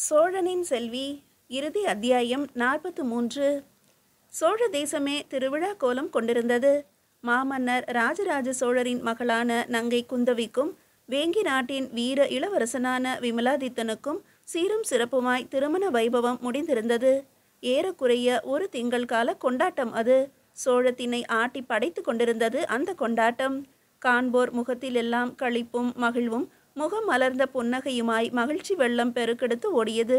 சோழனின் செல்வி இறுதி அத்தியாயம் 43. சோழ தேசமே திருவிழா கோலம் கொண்டிருந்தது. மாமன்னர் ராஜராஜ சோழரின் மகளான நங்கை குந்தவிக்கும் வேங்கி நாட்டின் வீர இளவரசனான விமலாதித்தனுக்கும் சீரும் சிறப்புமாய் திருமண வைபவம் முடிந்திருந்தது. ஏறக்குறைய ஒரு திங்கள் கால கொண்டாட்டம் அது. சோழத்தினை ஆட்டி படைத்து கொண்டிருந்தது அந்த கொண்டாட்டம். காண்போர் முகத்திலெல்லாம் களிப்பும் மகிழ்வும் முகம் மலர்ந்த புன்னகையுமாய் மகிழ்ச்சி வெள்ளம் பெருக்கெடுத்து ஓடியது.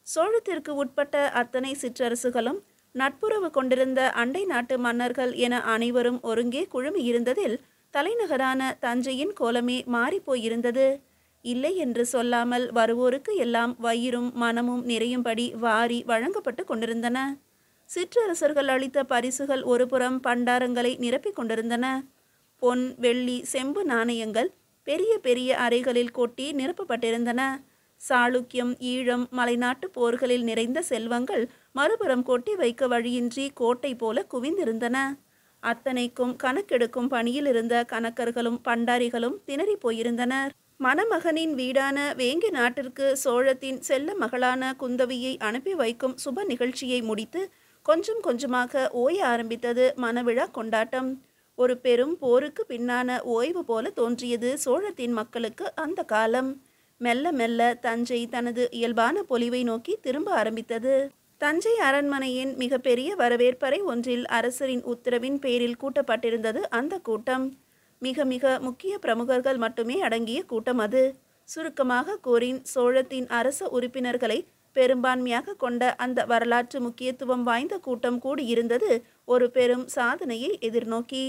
சோழத்திற்கு உட்பட்ட அத்தனை சிற்றரசுகளும் நட்புறவு கொண்டிருந்த அண்டை நாட்டு மன்னர்கள் என அனைவரும் ஒருங்கே குழுமியிருந்ததில் தலைநகரான தஞ்சையின் கோலமே மாறிப்போயிருந்தது. இல்லை என்று சொல்லாமல் வருவோருக்கு எல்லாம் வயிறும் மனமும் நிறையும்படி வாரி வழங்கப்பட்டு கொண்டிருந்தன. சிற்றரசர்கள் அளித்த பரிசுகள் ஒருபுறம் பண்டாரங்களை நிரப்பிக் கொண்டிருந்தன. பொன் வெள்ளி செம்பு நாணயங்கள் பெரிய பெரிய அறைகளில் கொட்டி நிரப்பப்பட்டிருந்தன. சாளுக்கியம் ஈழம் மலைநாட்டு போர்களில் நிறைந்த செல்வங்கள் மறுபுறம் கொட்டி வைக்க வழியின்றி கோட்டை போல குவிந்திருந்தன. அத்தனைக்கும் கணக்கெடுக்கும் பணியில் இருந்த கணக்கர்களும் பண்டாரிகளும் திணறி போயிருந்தனர். மணமகனின் வீடான வேங்கி நாட்டிற்கு சோழத்தின் செல்ல மகளான குந்தவியை அனுப்பி வைக்கும் சுப நிகழ்ச்சியை முடித்து கொஞ்சம் கொஞ்சமாக ஓய ஆரம்பித்தது மணவிழா கொண்டாட்டம். ஒரு பெரும் போருக்கு பின்னான ஓய்வு போல தோன்றியது சோழத்தின் மக்களுக்கு அந்த காலம். மெல்ல மெல்ல தஞ்சை தனது இயல்பான பொலிவை நோக்கி திரும்ப ஆரம்பித்தது. தஞ்சை அரண்மனையின் மிக பெரிய வரவேற்பறை ஒன்றில் அரசரின் உத்தரவின் பேரில் கூட்டப்பட்டிருந்தது அந்த கூட்டம். மிக மிக முக்கிய பிரமுகர்கள் மட்டுமே அடங்கிய கூட்டம் அது. சுருக்கமாக கூறின் சோழத்தின் அரச உறுப்பினர்களை பெரும்பான்மையாக கொண்ட அந்த வரலாற்று முக்கியத்துவம் வாய்ந்த கூட்டம் கூடியிருந்தது ஒரு பெரும் சாதனையை எதிர்நோக்கி.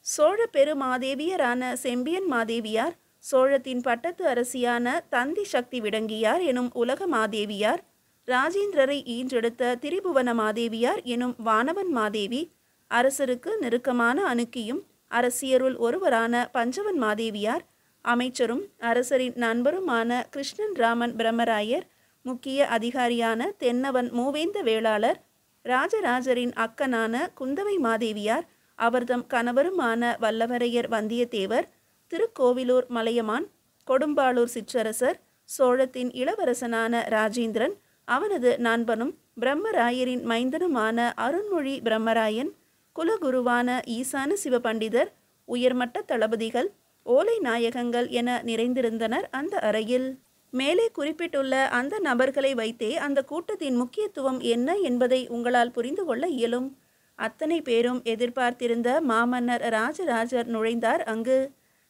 சோழ பெருமாதேவியரான செம்பியன் மாதேவியார், சோழத்தின் பட்டத்து அரசியான தந்தி சக்தி விடங்கியார் எனும் உலக மாதேவியார், ராஜேந்திரரை ஈன்றெடுத்த திரிபுவன மாதேவியார் எனும் வானவன் மாதேவி, அரசருக்கு நெருக்கமான அணுக்கியும் அரசியருள் ஒருவரான பஞ்சவன் மாதேவியார், அமைச்சரும் அரசரின் நண்பருமான கிருஷ்ணன் ராமன் பிரம்மராயர், முக்கிய அதிகாரியான தென்னவன் மூவேந்த வேளாளர், ராஜராஜரின் அக்கனான குந்தவை மாதேவியார், அவர்தம் கணவருமான வல்லவரையர் வந்தியத்தேவர், திருக்கோவிலூர் மலையமான், கொடும்பாளூர் சிற்றரசர், சோழத்தின் இளவரசனான ராஜேந்திரன், அவனது நண்பனும் பிரம்மராயரின் மைந்தனுமான அருண்மொழி பிரம்மராயன், குலகுருவான ஈசான சிவபண்டிதர், உயர்மட்ட தளபதிகள், ஓலை நாயகங்கள் என நிறைந்திருந்தனர் அந்த அறையில். மேலே குறிப்பிட்டுள்ள அந்த நபர்களை வைத்தே அந்த கூட்டத்தின் முக்கியத்துவம் என்ன என்பதை உங்களால் புரிந்து கொள்ள இயலும். அத்தனை பேரும் எதிர்பார்த்திருந்த மாமன்னர் ராஜராஜர் நுழைந்தார் அங்கு.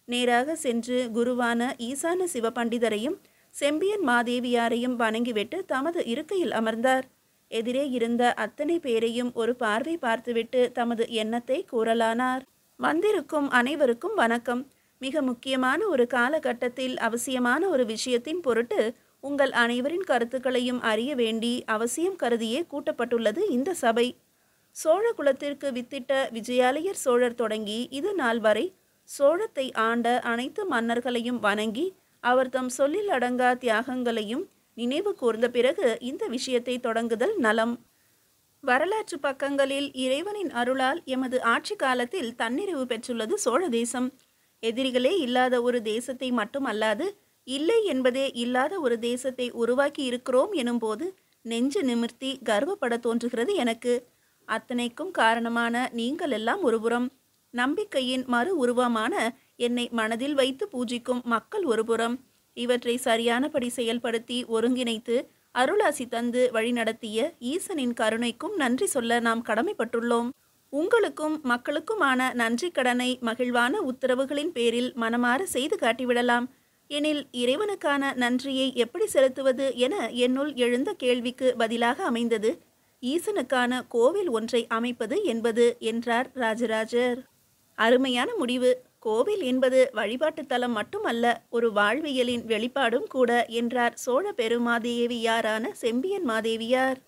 நேராக சென்று குருவான ஈசான சிவபண்டிதரையும் செம்பியன் மாதேவியாரையும் வணங்கிவிட்டு தமது இருக்கையில் அமர்ந்தார். எதிரே இருந்த அத்தனை பேரையும் ஒரு பார்வை பார்த்துவிட்டு தமது எண்ணத்தை கூறலானார். வந்திருக்கும் அனைவருக்கும் வணக்கம். மிக முக்கியமான ஒரு காலகட்டத்தில் அவசியமான ஒரு விஷயத்தின் பொருட்டு உங்கள் அனைவரின் கருத்துக்களையும் அறிய வேண்டி அவசியம் கருதியே கூட்டப்பட்டுள்ளது இந்த சபை. சோழ குலத்திற்கு வித்திட்ட விஜயாலயர் சோழர் தொடங்கி இது நாள் வரை சோழத்தை ஆண்ட அனைத்து மன்னர்களையும் வணங்கி அவர்தம் சொல்லில் அடங்கா தியாகங்களையும் நினைவு கூர்ந்த பிறகு இந்த விஷயத்தை தொடங்குதல் நலம். வரலாற்று பக்கங்களில் இறைவனின் அருளால் எமது ஆட்சி காலத்தில் தன்னிறைவு பெற்றுள்ளது சோழ தேசம். எதிரிகளே இல்லாத ஒரு தேசத்தை மட்டுமல்லாது இல்லை என்பதே இல்லாத ஒரு தேசத்தை உருவாக்கி இருக்கிறோம் எனும்போது நெஞ்சு நிமிர்த்தி கர்வப்பட தோன்றுகிறது எனக்கு. அத்தனைக்கும் காரணமான நீங்கள் எல்லாம் ஒருபுறம், நம்பிக்கையின் மறு உருவமான என்னை மனதில் வைத்து பூஜிக்கும் மக்கள் ஒருபுறம், இவற்றை சரியானபடி செயல்படுத்தி ஒருங்கிணைத்து அருளாசி தந்து வழிநடத்திய ஈசனின் கருணைக்கும் நன்றி சொல்ல நாம் கடமைப்பட்டுள்ளோம். உங்களுக்கும் மக்களுக்குமான நன்றி கடனை மகிழ்வான உத்தரவுகளின் பேரில் மனமாற செய்து காட்டிவிடலாம். எனில் இறைவனுக்கான நன்றியை எப்படி செலுத்துவது என என்னுள் எழுந்த கேள்விக்கு பதிலாக அமைந்தது ஈசனுக்கான கோவில் ஒன்றை அமைப்பது என்பது என்றார் ராஜராஜர். அருமையான முடிவு. கோவில் என்பது வழிபாட்டு தலம் மட்டுமல்ல, ஒரு வாழ்வியலின் வெளிப்பாடும் கூட என்றார் சோழ பெருமாதேவியாரான செம்பியன் மாதேவியார்.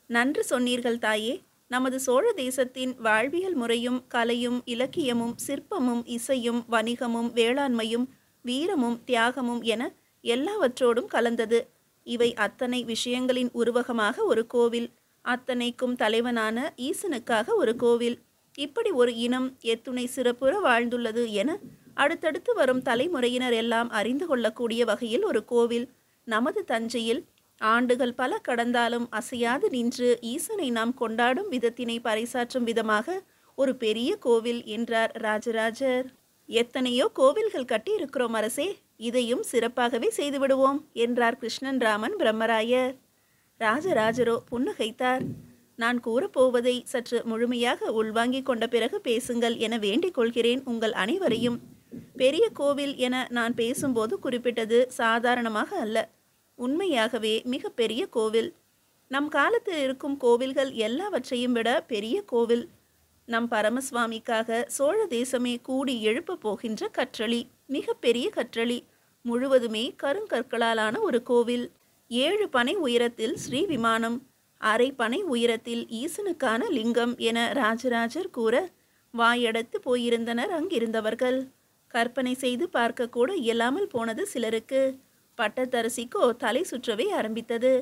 நன்று சொன்னீர்கள் தாயே. நமது சோழ தேசத்தின் வாழ்வியல் முறையும் கலையும் இலக்கியமும் சிற்பமும் இசையும் வணிகமும் வேளாண்மையும் வீரமும் தியாகமும் என எல்லாவற்றோடும் கலந்தது. இவை அத்தனை விஷயங்களின் உருவகமாக ஒரு கோவில், அத்தனைக்கும் தலைவனான ஈசனுக்காக ஒரு கோவில். இப்படி ஒரு இனம் எத்துணை சிறப்புற வாழ்ந்துள்ளது என அடுத்தடுத்து வரும் தலைமுறையினர் எல்லாம் அறிந்து கொள்ளக்கூடிய வகையில் ஒரு கோவில் நமது தஞ்சையில் ஆண்டுகள் பல கடந்தாலும் அசையாது நின்று ஈசனை நாம் கொண்டாடும் விதத்தினை பறைசாற்றும் விதமாக ஒரு பெரிய கோவில் என்றார் ராஜராஜர். எத்தனையோ கோவில்கள் கட்டியிருக்கிறோம் அரசே, இதையும் சிறப்பாகவே செய்துவிடுவோம் என்றார் கிருஷ்ணன் ராமன் பிரம்மராயர். ராஜராஜரோ புன்னகைத்தார். நான் கூறப்போவதை சற்று முழுமையாக உள்வாங்கிக் கொண்ட பிறகு பேசுங்கள் என வேண்டிக் கொள்கிறேன் உங்கள் அனைவரையும். பெரிய கோவில் என நான் பேசும்போது குறிப்பிட்டது சாதாரணமாக அல்ல, உண்மையாகவே மிக பெரிய கோவில். நம் காலத்தில் இருக்கும் கோவில்கள் எல்லாவற்றையும் விட பெரிய கோவில். நம் பரமசுவாமிக்காக சோழ தேசமே கூடி எழுப்ப போகின்ற கற்றளி, மிக பெரிய கற்றளி, முழுவதுமே கருங்கற்களாலான ஒரு கோவில். 7 பனை உயரத்தில் ஸ்ரீ விமானம், அரை பனை உயரத்தில் ஈசனுக்கான லிங்கம் என ராஜராஜர் கூற வாயடைத்து போயிருந்தனர் அங்கிருந்தவர்கள். கற்பனை செய்து பார்க்க கூட இயலாமல் போனது சிலருக்கு. பட்டத்தரசிக்கோ தலை சுற்றவே ஆரம்பித்தது.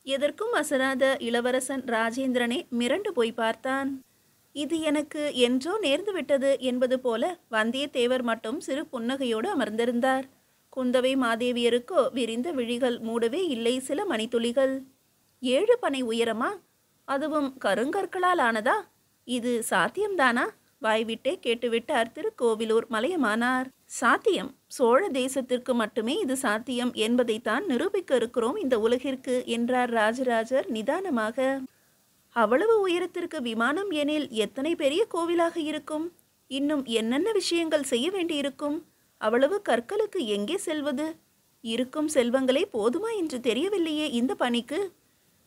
எதற்கும் அசராத இளவரசன் ராஜேந்திரனே மிரண்டு போய் பார்த்தான். இது எனக்கு என்றோ நேர்ந்து விட்டது என்பது போல வந்தியத்தேவர் மட்டும் சிறு புன்னகையோடு அமர்ந்திருந்தார். குந்தவை மாதேவியருக்கோ விரிந்த விழிகள் மூடவே இல்லை சில மணித்துளிகள். 7 பனை உயரமா? அதுவும் கருங்கற்களால் ஆனதா? இது சாத்தியம்தானா? வாய்விட்டே கேட்டுவிட்டார் திருக்கோவிலூர் மலையமானார். சாத்தியம், சோழ தேசத்திற்கு மட்டுமே இது சாத்தியம் என்பதைத்தான் நிரூபிக்க இருக்கிறோம் இந்த உலகிற்கு என்றார் ராஜராஜர் நிதானமாக. அவ்வளவு உயரத்திற்கு விமானம் எனில் எத்தனை பெரிய கோவிலாக இருக்கும்? இன்னும் என்னென்ன விஷயங்கள் செய்ய வேண்டியிருக்கும்? அவ்வளவு கற்களுக்கு எங்கே செல்வது? இருக்கும் செல்வங்களே போதுமா என்று தெரியவில்லையே இந்த பணிக்கு.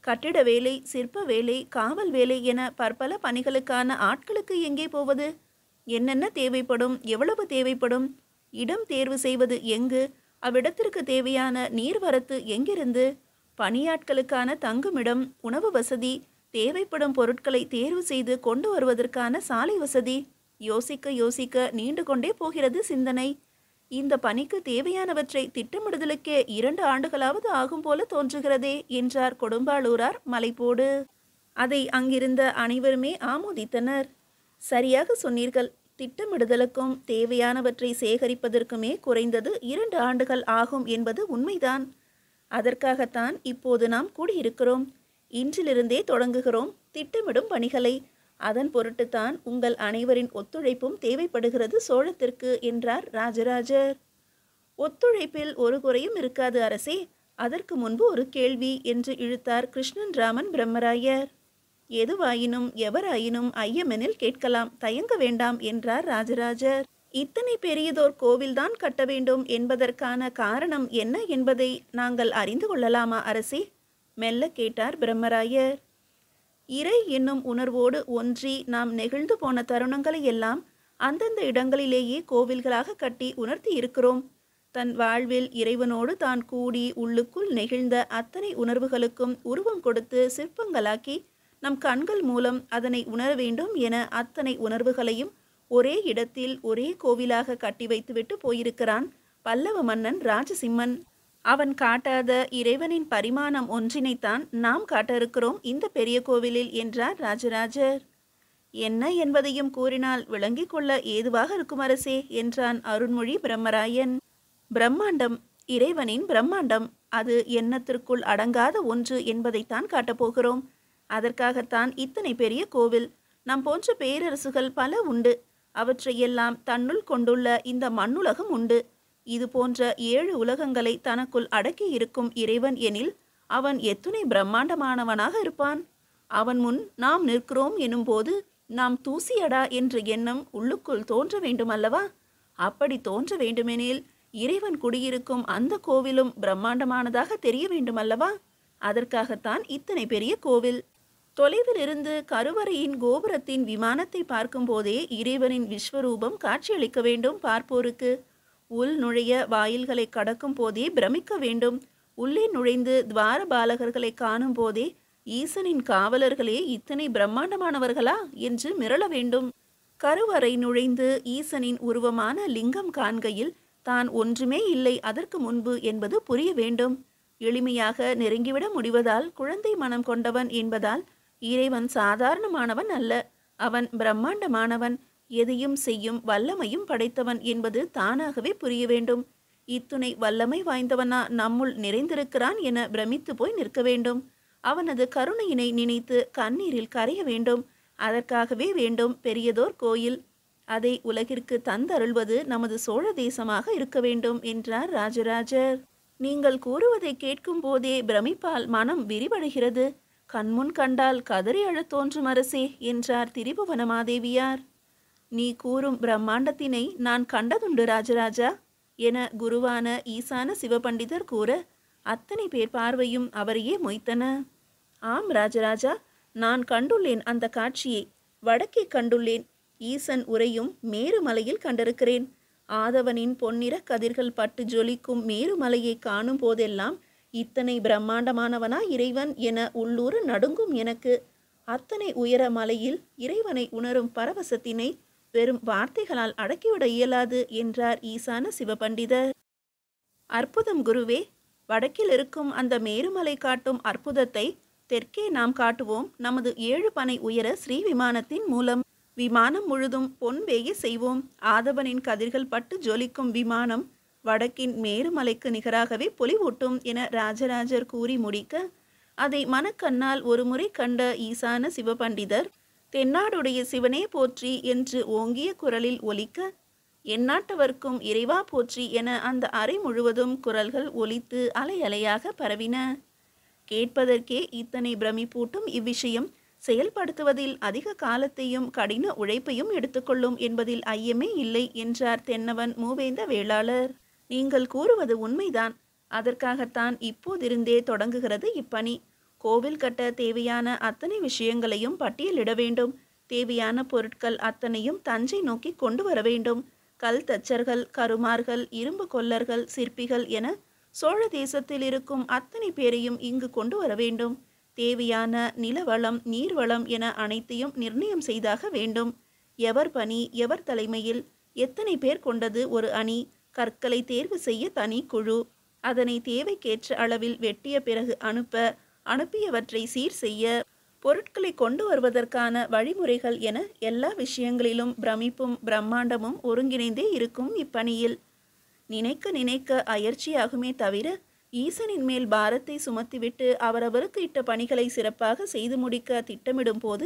கட்டிட வேலை, சிற்ப வேலை, காவல் வேலை என பற்பல பணிகளுக்கான ஆட்களுக்கு எங்கே போவது? என்னென்ன தேவைப்படும்? எவ்வளவு தேவைப்படும்? இடம் தேர்வு செய்வது எங்கு? அவ்விடத்திற்கு தேவையான நீர்வரத்து எங்கிருந்து? பணியாட்களுக்கான தங்குமிடம், உணவு வசதி, தேவைப்படும் பொருட்களை தேர்வு செய்து கொண்டு வருவதற்கான சாலை வசதி, யோசிக்க யோசிக்க நீண்டு கொண்டே போகிறது சிந்தனை. இந்த பணிக்கு தேவையானவற்றை திட்டமிடுதலுக்கே 2 ஆண்டுகளாவது ஆகும் போல தோன்றுகிறதே என்றார் கொடும்பாளூரார் மலைப்போடு. அதை அங்கிருந்த அனைவருமே ஆமோதித்தனர். சரியாக சொன்னீர்கள். திட்டமிடுதலுக்கும் தேவையானவற்றை சேகரிப்பதற்குமே குறைந்தது 2 ஆண்டுகள் ஆகும் என்பது உண்மைதான். அதற்காகத்தான் இப்போது நாம் கூடியிருக்கிறோம். இன்றிலிருந்தே தொடங்குகிறோம் திட்டமிடும் பணிகளை. அதன் பொருட்டுத்தான் உங்கள் அனைவரின் ஒத்துழைப்பும் தேவைப்படுகிறது சோழத்திற்கு என்றார் ராஜராஜர். ஒத்துழைப்பில் ஒரு குறையும் இருக்காது அரசே. அதற்கு முன்பு ஒரு கேள்வி என்று இழுத்தார் கிருஷ்ணன் ராமன் பிரம்மராயர். எதுவாயினும் எவராயினும் ஐயமெனில் கேட்கலாம், தயங்க வேண்டாம் என்றார் ராஜராஜர். இத்தனை பெரியதோர் கோவில்தான் கட்ட வேண்டும் என்பதற்கான காரணம் என்ன என்பதை நாங்கள் அறிந்து கொள்ளலாமா அரசே? மெல்ல கேட்டார் பிரம்மராயர். இறை என்னும் உணர்வோடு ஒன்றி நாம் நெகிழ்ந்து போன தருணங்களை எல்லாம் அந்தந்த இடங்களிலேயே கோவில்களாக கட்டி உணர்த்தி இருக்கிறோம். தன் வாழ்வில் இறைவனோடு தான் கூடி உள்ளுக்குள் நெகிழ்ந்த அத்தனை உணர்வுகளுக்கும் உருவம் கொடுத்து சிற்பங்களாக்கி நம் கண்கள் மூலம் அதனை உணர வேண்டும் என அத்தனை உணர்வுகளையும் ஒரே இடத்தில் ஒரே கோவிலாக கட்டி வைத்துவிட்டு போயிருக்கிறான் பல்லவ மன்னன் ராஜசிம்மன். அவன் காட்டாத இறைவனின் பரிமாணம் ஒன்றினைத்தான் நாம் காட்ட இருக்கிறோம் இந்த பெரிய கோவிலில் என்றார் ராஜராஜர். என்ன என்பதையும் கூறினால் விளங்கிக் கொள்ள ஏதுவாக இருக்கும் அரசே என்றான் அருண்மொழி பிரம்மராயன். பிரம்மாண்டம், இறைவனின் பிரம்மாண்டம், அது எண்ணத்திற்குள் அடங்காத ஒன்று என்பதைத்தான் காட்டப்போகிறோம். அதற்காகத்தான் இத்தனை பெரிய கோவில். நம் போன்ற பேரரசுகள் பல உண்டு. அவற்றையெல்லாம் தன்னுள் கொண்டுள்ள இந்த மண்ணுலகம் உண்டு. இது போன்ற 7 உலகங்களை தனக்குள் அடக்கி இருக்கும் இறைவன் எனில் அவன் எத்துணை பிரம்மாண்டமானவனாக இருப்பான். அவன் முன் நாம் நிற்கிறோம் எனும்போது நாம் தூசியடா என்ற எண்ணம் உள்ளுக்குள் தோன்ற வேண்டும் அல்லவா? அப்படி தோன்ற வேண்டுமெனில் இறைவன் குடியிருக்கும் அந்த கோவிலும் பிரம்மாண்டமானதாக தெரிய வேண்டும் அல்லவா? அதற்காகத்தான் இத்தனை பெரிய கோவில். தொலைவில் இருந்து கருவறையின் கோபுரத்தின் விமானத்தை பார்க்கும் போதே இறைவனின் விஸ்வரூபம் காட்சியளிக்க வேண்டும் பார்ப்போருக்கு. உள் நுழைய வாயில்களை கடக்கும் போதே பிரமிக்க வேண்டும். உள்ளே நுழைந்து துவார பாலகர்களை காணும் போதே ஈசனின் காவலர்களே இத்தனை பிரம்மாண்டமானவர்களா என்று மிரள வேண்டும். கருவறை நுழைந்து ஈசனின் உருவமான லிங்கம் காண்கையில் தான் ஒன்றுமே இல்லை அதற்கு முன்பு என்பது புரிய வேண்டும். எளிமையாக நெருங்கிவிட முடிவதால் குழந்தை மனம் கொண்டவன் என்பதால் இறைவன் சாதாரணமானவன் அல்ல, அவன் பிரம்மாண்டமானவன், எதையும் செய்யும் வல்லமையும் படைத்தவன் என்பது தானாகவே புரிய வேண்டும். இத்துணை வல்லமை வாய்ந்தவனா நம்முள் நிறைந்திருக்கிறான் என பிரமித்து போய் நிற்க வேண்டும். அவனது கருணையினை நினைத்து கண்ணீரில் கரைய வேண்டும். அதற்காகவே வேண்டும் பெரியதோர் கோயில். அதை உலகிற்கு தந்தருள்வது நமது சோழ தேசமாக இருக்க வேண்டும் என்றார் ராஜராஜர். நீங்கள் கூறுவதை கேட்கும் போதே பிரமிப்பால் மனம் விரிவடைகிறது. கண்முன் கண்டால் கதறி அழத் தோன்றும் அரசே என்றார் திரிபுவனமாதேவியார். நீ கூறும் பிரம்மாண்டத்தினை நான் கண்டதுண்டு ராஜராஜா என குருவான ஈசான சிவபண்டிதர் கூற அத்தனை பேர் பார்வையும் அவரையே மொய்த்தன. ஆம் ராஜராஜா, நான் கண்டுள்ளேன் அந்த காட்சியை. வடக்கே கண்டுள்ளேன். ஈசன் உரையும் மேருமலையில் கண்டிருக்கிறேன். ஆதவனின் பொன்னிற கதிர்கள் பட்டு ஜொலிக்கும் மேருமலையை காணும் போதெல்லாம் இத்தனை பிரம்மாண்டமானவனா இறைவன் என உள்ளூர நடுங்கும் எனக்கு. அத்தனை உயர மலையில் இறைவனை உணரும் பரவசத்தினை வெறும் வார்த்தைகளால் அடக்கிவிட இயலாது என்றார் ஈசான சிவபண்டிதர். அற்புதம் குருவே. வடக்கில் இருக்கும் அந்த மேருமலை காட்டும் அற்புதத்தை தெற்கே நாம் காட்டுவோம். நமது 7 பனை உயர ஸ்ரீ விமானத்தின் மூலம் விமானம் முழுதும் பொன் வேய செய்வோம். ஆதவனின் கதிர்கள் பட்டு ஜொலிக்கும் விமானம் வடக்கின் மேருமலைக்கு நிகராகவே பொலிவூட்டும் என ராஜராஜர் கூறி முடிக்க அதை மனக்கண்ணால் ஒருமுறை கண்ட ஈசான சிவபண்டிதர் தென்னாடுடைய சிவனே போற்றி என்று ஓங்கிய குரலில் ஒலிக்க எந்நாட்டவர்க்கும் இறைவா போற்றி என அந்த அறை முழுவதும் குரல்கள் ஒலித்து அலை அலையாக பரவின. கேட்பதற்கே இத்தனை பிரமிப்பூட்டும் இவ்விஷயம் செயல்படுத்துவதில் அதிக காலத்தையும் கடின உழைப்பையும் எடுத்துக்கொள்ளும் என்பதில் ஐயமே இல்லை என்றார் தென்னவன் மூவேந்த வேளாளர். நீங்கள் கூறுவது உண்மைதான். அதற்காகத்தான் இப்போதிருந்தே தொடங்குகிறது இப்பணி. கோவில் கட்ட தேவையான அத்தனை விஷயங்களையும் பட்டியலிட வேண்டும். தேவையான பொருட்கள் அத்தனையும் தஞ்சை நோக்கி கொண்டு வர வேண்டும். கல் தச்சர்கள், கருமார்கள், இரும்பு கொல்லர்கள், சிற்பிகள் என சோழ தேசத்தில் இருக்கும் அத்தனை பேரையும் இங்கு கொண்டு வர வேண்டும். தேவையான நிலவளம், நீர்வளம் என அனைத்தையும் நிர்ணயம் செய்தாக வேண்டும். எவர் பணி, எவர் தலைமையில், எத்தனை பேர் கொண்டது ஒரு அணி, கற்களை தேர்வு செய்ய தனி குழு, அதனை தேவைக்கேற்ற அளவில் வெட்டிய பிறகு அனுப்பியவற்றை சீர் செய்ய, பொருட்களை கொண்டு வருவதற்கான வழிமுறைகள் என எல்லா விஷயங்களிலும் பிரமிப்பும் பிரம்மாண்டமும் ஒருங்கிணைந்தே இருக்கும் இப்பணியில். நினைக்க நினைக்க அயற்சியாகுமே தவிர ஈசனின் மேல் பாரத்தை சுமத்திவிட்டு அவரவருக்கு இட்ட பணிகளை சிறப்பாக செய்து முடிக்க திட்டமிடும் போது,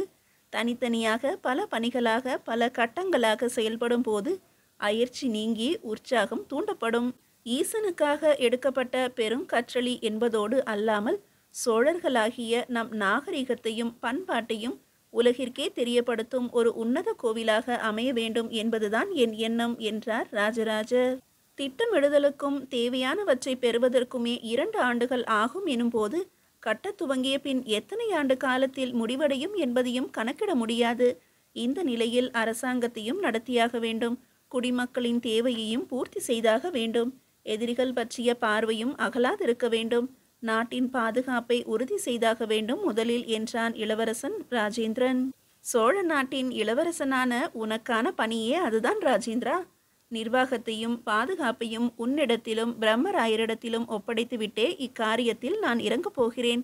தனித்தனியாக பல பணிகளாக பல கட்டங்களாக செயல்படும் போது அயற்சி நீங்கி உற்சாகம் தூண்டப்படும். ஈசனுக்காக எடுக்கப்பட்ட பெரும் கற்றளி என்பதோடு அல்லாமல் சோழர்களாகிய நம் நாகரிகத்தையும் பண்பாட்டையும் உலகிற்கே தெரியப்படுத்தும் ஒரு உன்னத கோவிலாக அமைய வேண்டும் என்பதுதான் என் எண்ணம் என்றார் ராஜராஜர். திட்டமிடுதலுக்கும் தேவையானவற்றை பெறுவதற்குமே 2 ஆண்டுகள் ஆகும் எனும்போது கட்ட துவங்கிய பின் எத்தனை ஆண்டு காலத்தில் முடிவடையும் என்பதையும் கணக்கிட முடியாது. இந்த நிலையில் அரசாங்கத்தையும் நடத்தியாக வேண்டும். குடிமக்களின் தேவையையும் பூர்த்தி செய்தாக வேண்டும். எதிரிகள் பற்றிய பார்வையும் அகலாதிருக்க வேண்டும். நாட்டின் பாதுகாப்பை உறுதி செய்தாக வேண்டும் முதலில் என்றான் இளவரசன் ராஜேந்திரன். சோழ நாட்டின் இளவரசனான உனக்கான பணியே அதுதான் ராஜேந்திரா. நிர்வாகத்தையும் பாதுகாப்பையும் உன்னிடத்திலும் பிரம்மராயரிடத்திலும் ஒப்படைத்துவிட்டே இக்காரியத்தில் நான் இறங்கப் போகிறேன்.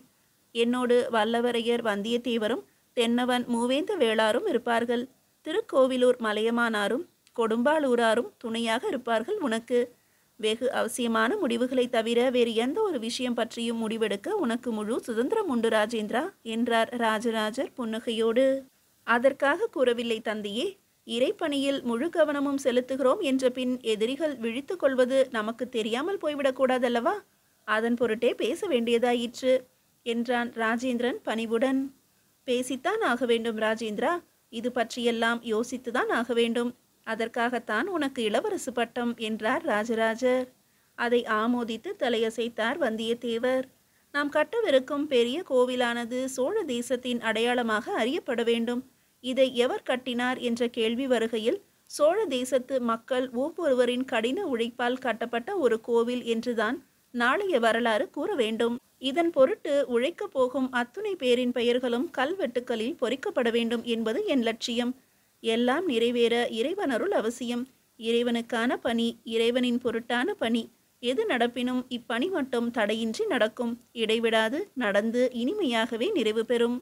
என்னோடு வல்லவரையர் வந்தியத்தேவரும் தென்னவன் மூவேந்த வேளாரும் இருப்பார்கள். திருக்கோவிலூர் மலையமானாரும் கொடும்பாளூராரும் துணையாக இருப்பார்கள் உனக்கு. வெகு அவசியமான முடிவுகளை தவிர வேறு எந்த ஒரு விஷயம் பற்றியும் முடிவெடுக்க உனக்கு முழு சுதந்திரம் உண்டு ராஜேந்திரா என்றார் ராஜராஜர் புன்னகையோடு. அதற்காக கூறவில்லை தந்தையே. இறைப்பணியில் முழு கவனமும் செலுத்துகிறோம் என்ற பின் எதிரிகள் விழித்து கொள்வது நமக்கு தெரியாமல் போய்விடக்கூடாதல்லவா? அதன் பொருட்டே பேச வேண்டியதாயிற்று என்றான் ராஜேந்திரன் பணிவுடன். பேசித்தான் ஆக வேண்டும் ராஜேந்திரா. இது பற்றியெல்லாம் யோசித்துதான் ஆக வேண்டும். அதற்காகத்தான் உனக்கு இளவரசு பட்டம் என்றார் ராஜராஜர். அதை ஆமோதித்து தலையசைத்தார் வந்தியத்தேவர். நாம் கட்டவிருக்கும் பெரிய கோவிலானது சோழ தேசத்தின் அடையாளமாக அறியப்பட வேண்டும். இதை எவர் கட்டினார் என்ற கேள்வி வருகையில் சோழ தேசத்து மக்கள் ஒவ்வொருவரின் கடின உழைப்பால் கட்டப்பட்ட ஒரு கோவில் என்றுதான் நாளைய வரலாறு கூற வேண்டும். இதன் பொருட்டு உழைக்கப் போகும் அத்துணை பேரின் பெயர்களும் கல்வெட்டுக்களில் பொறிக்கப்பட வேண்டும் என்பது என் லட்சியம். எல்லாம் நிறைவேற இறைவனருள் அவசியம். இறைவனுக்கான பணி, இறைவனின் பொருட்டான பணி. எது நடப்பினும் இப்பணி மட்டும் தடையின்றி நடக்கும். இடைவிடாது நடந்து இனிமையாகவே நிறைவு பெறும்.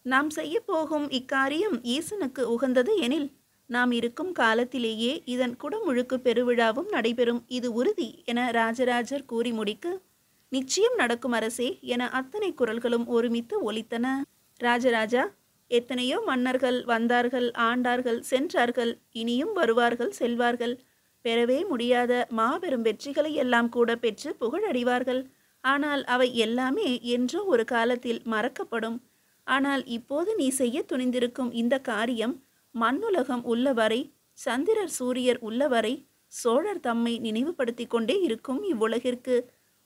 நாம் செய்ய போகும் இக்காரியம் ஈசனுக்கு உகந்தது எனில் நாம் இருக்கும் காலத்திலேயே இதன் குடமுழுக்கு பெருவிழாவும் நடைபெறும், இது உறுதி என ராஜராஜர் கூறி முடிக்க, நிச்சயம் நடக்கும் அரசே என அத்தனை குரல்களும் ஒருமித்து ஒலித்தன. ராஜராஜா, எத்தனையோ மன்னர்கள் வந்தார்கள், ஆண்டார்கள், சென்றார்கள், இனியும் வருவார்கள், செல்வார்கள். பெறவே முடியாத மாபெரும் வெற்றிகளை எல்லாம் கூட பெற்று புகழடைவார்கள். ஆனால் அவை எல்லாமே என்றோ ஒரு காலத்தில் மறக்கப்படும். ஆனால் இப்போது நீ செய்ய துணிந்திருக்கும் இந்த காரியம் மண்ணுலகம் உள்ளவரை, சந்திரர் சூரியர் உள்ளவரை சோழர் தம்மை நினைவுபடுத்தி கொண்டே இருக்கும் இவ்வுலகிற்கு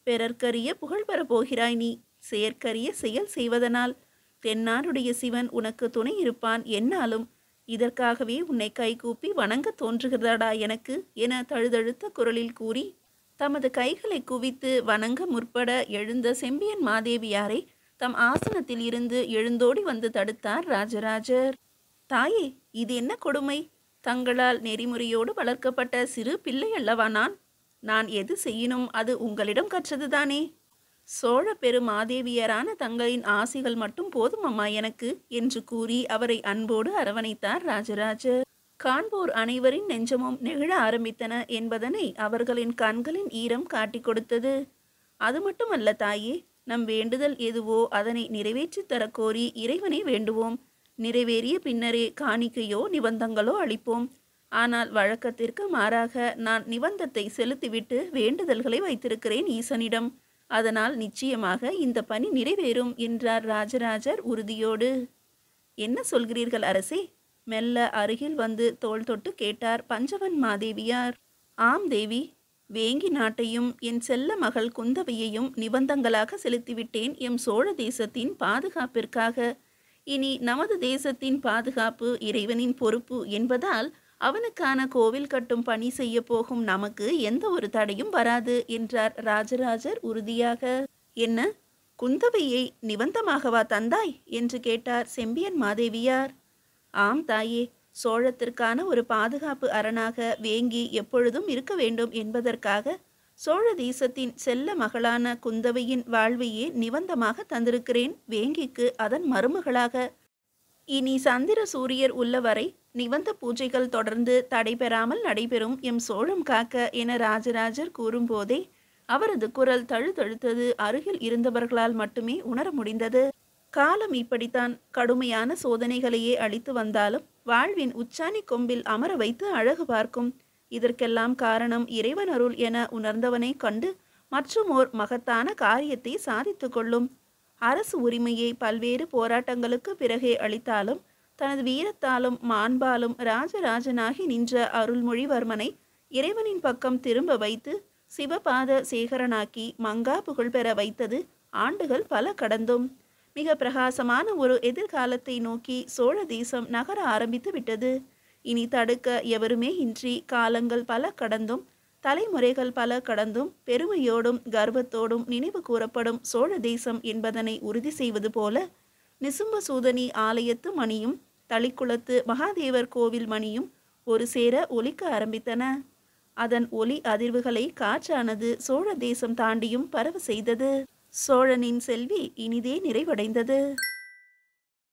பிறர்க்கரிய புகழ் பெறப் போகிறாய் நீ. செயற்கரிய செயல் செய்வதனால் தென்னாடுடைய சிவன் உனக்கு துணை இருப்பான் என்னாலும். இதற்காகவே உன்னை கைகூப்பி வணங்க தோன்றுகிறதாடா எனக்கு என தழுதழுத்த குரலில் கூறி தமது கைகளை குவித்து வணங்க முற்பட எழுந்த செம்பியன் மாதேவியாரை தம் ஆசனத்தில் இருந்து எழுந்தோடி வந்து தடுத்தார் ராஜராஜர். தாயே, இது என்ன கொடுமை? தங்களால் நெறிமுறையோடு வளர்க்கப்பட்ட சிறு பிள்ளை அல்லவா நான்? நான் எது செய்யினும் அது உங்களிடம் கற்றதுதானே. சோழ பெரு மாதேவியரான தங்களின் ஆசிகள் மட்டும் போதும் அம்மா எனக்கு என்று கூறி அவரை அன்போடு அரவணைத்தார் ராஜராஜர். காண்போர் அனைவரின் நெஞ்சமும் நெகிழ ஆரம்பித்தன என்பதனை அவர்களின் கண்களின் ஈரம் காட்டி கொடுத்தது. அது மட்டுமல்ல தாயே, நம் வேண்டுதல் எதுவோ அதனை நிறைவேற்றி தரக்கோரி இறைவனை வேண்டுவோம். நிறைவேறிய பின்னரே காணிக்கையோ நிபந்தங்களோ அளிப்போம். ஆனால் வழக்கத்திற்கு மாறாக நான் நிபந்தத்தை செலுத்திவிட்டு வேண்டுதல்களை வைத்திருக்கிறேன் ஈசனிடம். அதனால் நிச்சயமாக இந்த பணி நிறைவேறும் என்றார் ராஜராஜர் உறுதியோடு. என்ன சொல்கிறீர்கள் அரசே? மெல்ல அருகில் வந்து தோள் தொட்டு கேட்டார் பஞ்சவன் மாதேவியார். ஆம் தேவி, வேங்கி நாட்டையும் என் செல்ல மகள் குந்தவையையும் நிபந்தங்களாக செலுத்திவிட்டேன் எம் சோழ தேசத்தின் பாதுகாப்பிற்காக. இனி நமது தேசத்தின் பாதுகாப்பு இறைவனின் பொறுப்பு என்பதால் அவனுக்கான கோவில் கட்டும் பணி செய்ய போகும் நமக்கு எந்த ஒரு தடையும் வராது என்றார் ராஜராஜர் உறுதியாக. என்ன, குந்தவையை நிபந்தமாகவா தந்தாய் என்று கேட்டார் செம்பியன் மாதேவியார். ஆம் தாயே, சோழத்திற்கான ஒரு பாதுகாப்பு அரணாக வேங்கி எப்பொழுதும் இருக்க வேண்டும் என்பதற்காக சோழ தேசத்தின் செல்ல மகளான குந்தவையின் வாழ்வையே நிபந்தமாக தந்திருக்கிறேன் வேங்கிக்கு அதன் மருமகளாக. இனி சந்திர சூரியர் உள்ளவரை நிபந்த பூஜைகள் தொடர்ந்து தடைபெறாமல் நடைபெறும் எம் சோழம் காக்க என ராஜராஜர் கூறும்போதே அவரது குரல் தழுதழுத்தது அருகில் இருந்தவர்களால் மட்டுமே உணர முடிந்தது. காலம் இப்படித்தான் கடுமையான சோதனைகளையே அளித்து வந்தாலும் வாழ்வின் உச்சாணி கொம்பில் அமர வைத்து அழகு பார்க்கும். இதற்கெல்லாம் காரணம் இறைவன் அருள் என உணர்ந்தவனை கண்டு மற்றுமோர் மகத்தான காரியத்தை சாதித்து கொள்ளும். அரசு உரிமையை பல்வேறு போராட்டங்களுக்கு பிறகே அளித்தாலும் தனது வீரத்தாலும் மாண்பாலும் ராஜராஜனாகி நின்ற அருள்மொழிவர்மனை இறைவனின் பக்கம் திரும்ப வைத்து சிவபாத சேகரனாக்கி மங்கா புகழ் பெற வைத்தது ஆண்டுகள் பல கடந்தும். மிக பிரகாசமான ஒரு எதிர்காலத்தை நோக்கி சோழ தேசம் நகர ஆரம்பித்து விட்டது. இனி தடுக்க எவருமே இன்றி காலங்கள் பல கடந்தும் தலைமுறைகள் பல கடந்தும் பெருமையோடும் கர்வத்தோடும் நினைவு கூறப்படும் சோழ தேசம் என்பதனை உறுதி செய்வது போல நிசும்ப சூதனி ஆலயத்து மணியும் தளிக்குளத்து மகாதேவர் கோவில் மணியும் ஒரு சேர ஒலிக்க ஆரம்பித்தன. அதன் ஒலி அதிர்வுகளை காற்றானது சோழ தேசம் தாண்டியும் பரவ செய்தது. சோழனின் செல்வி இனிதே நிறைவடைந்தது.